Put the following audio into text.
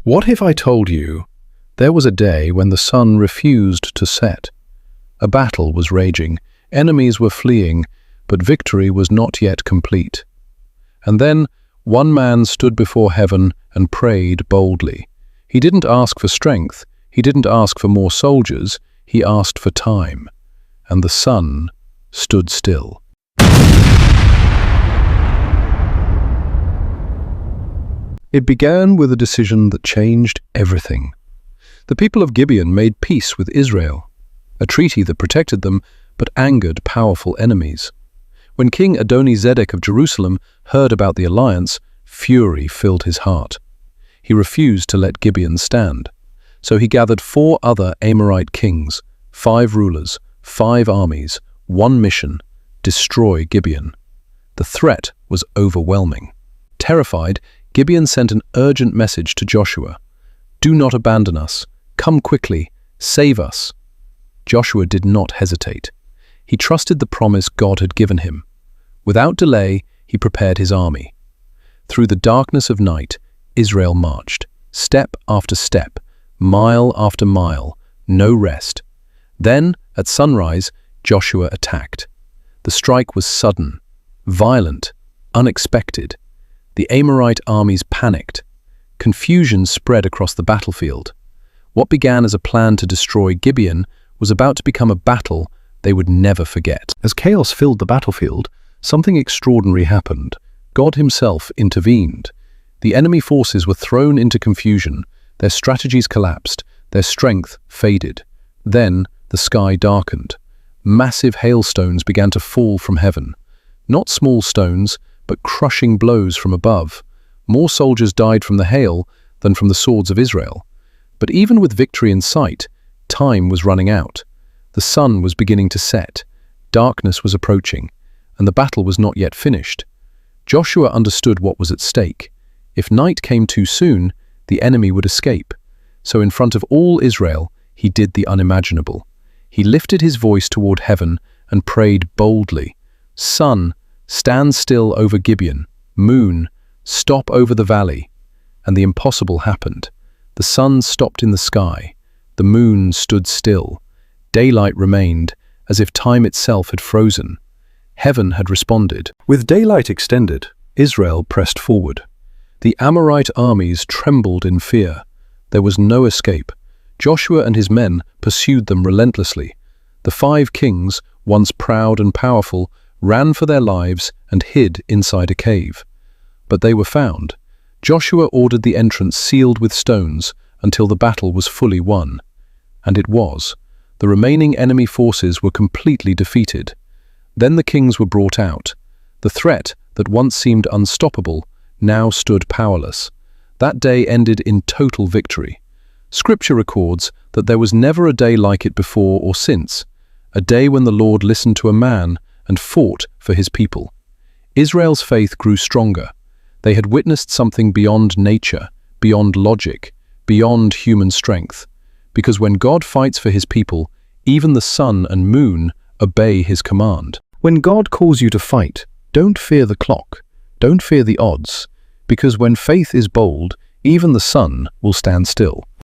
What if I told you there was a day when the sun refused to set? A battle was raging, enemies were fleeing, but victory was not yet complete. And then one man stood before heaven and prayed boldly. He didn't ask for strength, he didn't ask for more soldiers, he asked for time. And the sun stood still. It began with a decision that changed everything. The people of Gibeon made peace with Israel, a treaty that protected them but angered powerful enemies. When King Adoni-Zedek of Jerusalem heard about the alliance, fury filled his heart. He refused to let Gibeon stand. So he gathered 4 other Amorite kings, 5 rulers, 5 armies, 1 mission: destroy Gibeon. The threat was overwhelming. Terrified, Gibeon sent an urgent message to Joshua. "Do not abandon us. Come quickly. Save us." Joshua did not hesitate. He trusted the promise God had given him. Without delay, he prepared his army. Through the darkness of night, Israel marched, step after step, mile after mile, no rest. Then, at sunrise, Joshua attacked. The strike was sudden, violent, unexpected. The Amorite armies panicked. Confusion spread across the battlefield. What began as a plan to destroy Gibeon was about to become a battle they would never forget. As chaos filled the battlefield, something extraordinary happened. God himself intervened. The enemy forces were thrown into confusion, their strategies collapsed, their strength faded. Then the sky darkened. Massive hailstones began to fall from heaven. Not small stones, but crushing blows from above. More soldiers died from the hail than from the swords of Israel. But even with victory in sight, time was running out. The sun was beginning to set, darkness was approaching, and the battle was not yet finished. Joshua understood what was at stake. If night came too soon, the enemy would escape. So in front of all Israel, he did the unimaginable. He lifted his voice toward heaven and prayed boldly. "Sun, stand still over Gibeon. Moon, stop over the valley." And the impossible happened. The sun stopped in the sky. The moon stood still. Daylight remained, as if time itself had frozen. Heaven had responded. With daylight extended, Israel pressed forward. The Amorite armies trembled in fear. There was no escape. Joshua and his men pursued them relentlessly. The 5 kings, once proud and powerful, ran for their lives and hid inside a cave. But they were found. Joshua ordered the entrance sealed with stones until the battle was fully won. And it was. The remaining enemy forces were completely defeated. Then the kings were brought out. The threat that once seemed unstoppable now stood powerless. That day ended in total victory. Scripture records that there was never a day like it before or since, a day when the Lord listened to a man and fought for his people. Israel's faith grew stronger. They had witnessed something beyond nature, beyond logic, beyond human strength. Because when God fights for his people, even the sun and moon obey his command. When God calls you to fight, don't fear the clock, don't fear the odds, because when faith is bold, even the sun will stand still.